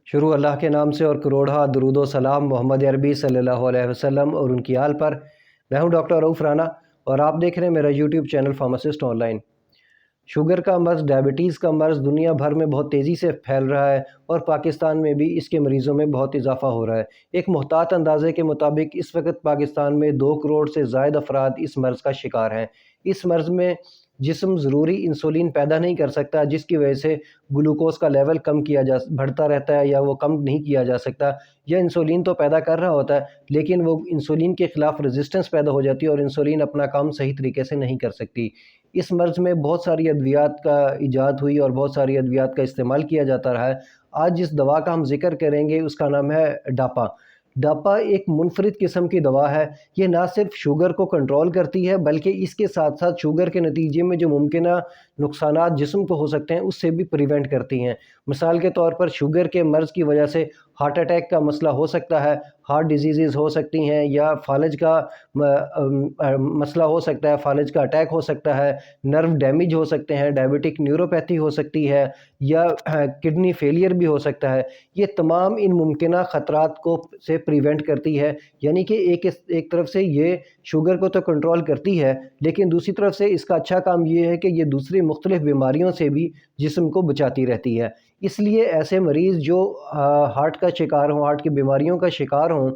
شروع اللہ کے نام سے اور کروڑہ درود و سلام محمد عربی صلی اللہ علیہ وسلم اور ان کی آل پر۔ میں ہوں ڈاکٹر رؤف رانا اور آپ دیکھ رہے ہیں میرا YouTube channel pharmacist on line. Sugar کا مرض، ڈائبٹیز کا مرض دنیا بھر میں بہت تیزی سے پھیل رہا ہے اور پاکستان میں بھی اس کے مریضوں میں بہت اضافہ ہو رہا ہے۔ ایک محتاط اندازے کے مطابق اس وقت پاکستان میں 2 کروڑ سے زائد افراد اس مرض کا شکار ہیں۔ اس مرض میں جسم ضروری انسولین پیدا نہیں کر سکتا، جس کی وجہ سے گلوکوز کا لیول بڑھتا رہتا ہے یا وہ کم نہیں کیا جا سکتا، یا انسولین تو پیدا کر رہا ہوتا ہے لیکن وہ انسولین کے خلاف ریزسٹنس پیدا ہو جاتی ہے اور انسولین اپنا کام صحیح طریقے سے نہیں کر سکتی۔ اس مرض میں بہت ساری ادویات کا ایجاد ہوئی اور بہت ساری ادویات کا استعمال کیا جاتا رہا ہے۔ آج جس دوا کا ہم ذکر کریں گے اس کا نام ہے ڈاپا۔ ڈاپا ایک منفرد قسم کی دوا ہے۔ یہ نہ صرف شوگر کو کنٹرول کرتی ہے بلکہ اس کے ساتھ ساتھ شوگر کے نتیجے میں جو ممکنہ نقصانات جسم کو ہو سکتے ہیں اس سے بھی پریونٹ کرتی ہیں۔ مثال کے طور پر شوگر کے مرض کی وجہ سے ہارٹ اٹیک کا مسئلہ ہو سکتا ہے، ہارٹ ڈیزیزز ہو سکتی ہیں، یا فالج کا مسئلہ ہو سکتا ہے، فالج کا اٹیک ہو سکتا ہے، نرو ڈیمیج ہو سکتے ہیں، ڈائبٹک نیوروپیتھی ہو سکتی ہے، یا کڈنی فیلئر بھی ہو سکتا ہے۔ یہ تمام ان ممکنہ خطرات کو سے پریونٹ کرتی ہے، یعنی کہ ایک طرف سے یہ شوگر کو تو کنٹرول کرتی ہے لیکن دوسری طرف سے اس کا اچھا کام یہ ہے کہ یہ دوسری مختلف بیماریوں سے بھی جسم کو بچاتی رہتی ہے۔ اس لیے ایسے مریض جو ہارٹ کا شکار ہوں، ہارٹ کی بیماریوں کا شکار ہوں،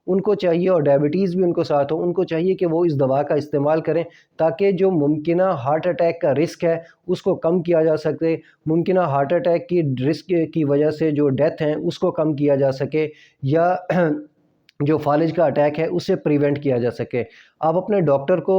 ان کو چاہیے، اور ڈائبٹیز بھی ان کو ساتھ ہو، ان کو چاہیے کہ وہ اس دوا کا استعمال کریں تاکہ جو ممکنہ ہارٹ اٹیک کا رسک ہے اس کو کم کیا جا سکے، ممکنہ ہارٹ اٹیک کی رسک کی وجہ سے جو ڈیتھ ہیں اس کو کم کیا جا سکے، یا جو فالج کا اٹیک ہے اس سے پریونٹ کیا جا سکے۔ آپ اپنے ڈاکٹر کو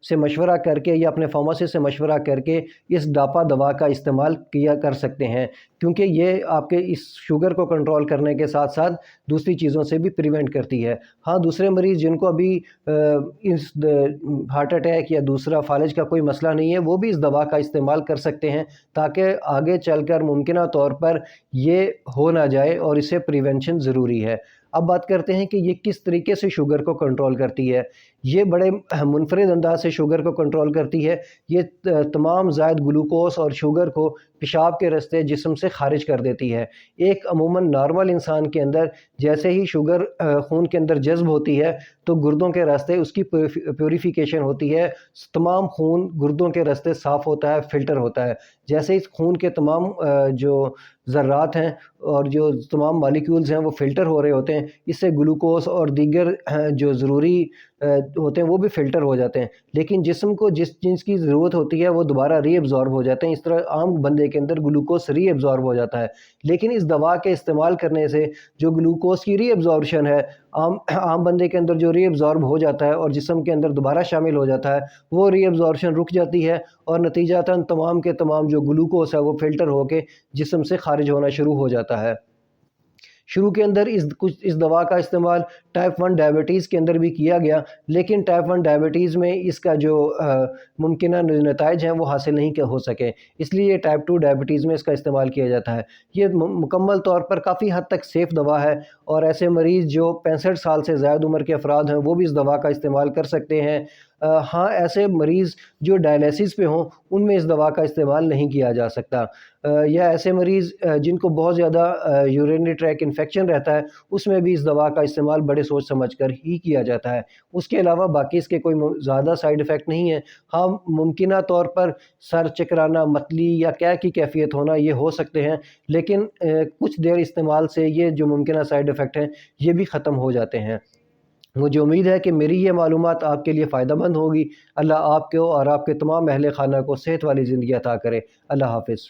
سے مشورہ کر کے یا اپنے فارمیسسٹ سے مشورہ کر کے اس ڈاپا دوا کا استعمال کر سکتے ہیں، کیونکہ یہ آپ کے اس شوگر کو کنٹرول کرنے کے ساتھ ساتھ دوسری چیزوں سے بھی پریونٹ کرتی ہے۔ ہاں، دوسرے مریض جن کو ابھی اس ہارٹ اٹیک یا دوسرا فالج کا کوئی مسئلہ نہیں ہے وہ بھی اس دوا کا استعمال کر سکتے ہیں تاکہ آگے چل کر ممکنہ طور پر یہ ہو نہ جائے، اور اس سے پریونشن ضروری ہے۔ اب بات کرتے ہیں کہ یہ کس طریقے سے شوگر کو کنٹرول کرتی ہے۔ یہ بڑے منفرد انداز سے شوگر کو کنٹرول کرتی ہے۔ یہ تمام زائد گلوکوز اور شوگر کو پیشاب کے راستے جسم سے خارج کر دیتی ہے۔ ایک عموماً نارمل انسان کے اندر جیسے ہی شوگر خون کے اندر جذب ہوتی ہے تو گردوں کے راستے اس کی پیوریفیکیشن ہوتی ہے، تمام خون گردوں کے راستے صاف ہوتا ہے، فلٹر ہوتا ہے۔ جیسے اس خون کے تمام جو ذرات ہیں اور جو تمام مالیکیولز ہیں وہ فلٹر ہو رہے ہوتے ہیں، اس سے گلوکوز اور دیگر جو ضروری ہوتے ہیں وہ بھی فلٹر ہو جاتے ہیں، لیکن جسم کو جس چیز کی ضرورت ہوتی ہے وہ دوبارہ ری ایبزارب ہو جاتے ہیں۔ اس طرح عام بندے کے اندر گلوکوز ری ایبزارب ہو جاتا ہے، لیکن اس دوا کے استعمال کرنے سے جو گلوکوز کی ری ایبزاربشن ہے، عام بندے کے اندر جو ری ایبزارب ہو جاتا ہے اور جسم کے اندر دوبارہ شامل ہو جاتا ہے، وہ ری ایبزاربشن رک جاتی ہے اور نتیجتاً تمام کے تمام جو گلوکوز ہے وہ فلٹر ہو کے جسم سے خارج ہونا شروع ہو جاتا ہے۔ شروع کے اندر اس دوا کا استعمال ٹائپ 1 ڈائبٹیز کے اندر بھی کیا گیا، لیکن ٹائپ 1 ڈائبٹیز میں اس کا جو ممکنہ نتائج ہیں وہ حاصل نہیں ہو سکے، اس لیے ٹائپ 2 ڈائبٹیز میں اس کا استعمال کیا جاتا ہے۔ یہ مکمل طور پر کافی حد تک سیف دوا ہے، اور ایسے مریض جو 65 سال سے زائد عمر کے افراد ہیں وہ بھی اس دوا کا استعمال کر سکتے ہیں۔ ہاں، ایسے مریض جو ڈائلیسس پہ ہوں ان میں اس دوا کا استعمال نہیں کیا جا سکتا، یا ایسے مریض جن کو بہت زیادہ یورینری ٹریک انفیکشن رہتا ہے اس میں بھی اس دوا کا استعمال بڑے سوچ سمجھ کر ہی کیا جاتا ہے۔ اس کے علاوہ باقی اس کے کوئی زیادہ سائیڈ ایفیکٹ نہیں ہے۔ ہاں، ممکنہ طور پر سر چکرانا، متلی یا قے کی کیفیت ہونا یہ ہو سکتے ہیں، لیکن کچھ دیر استعمال سے یہ جو ممکنہ سائیڈ ایفیکٹ ہیں یہ بھی ختم ہو جاتے ہیں۔ مجھے امید ہے کہ میری یہ معلومات آپ کے لیے فائدہ مند ہوگی۔ اللہ آپ کو اور آپ کے تمام اہل خانہ کو صحت والی زندگی عطا کرے۔ اللہ حافظ۔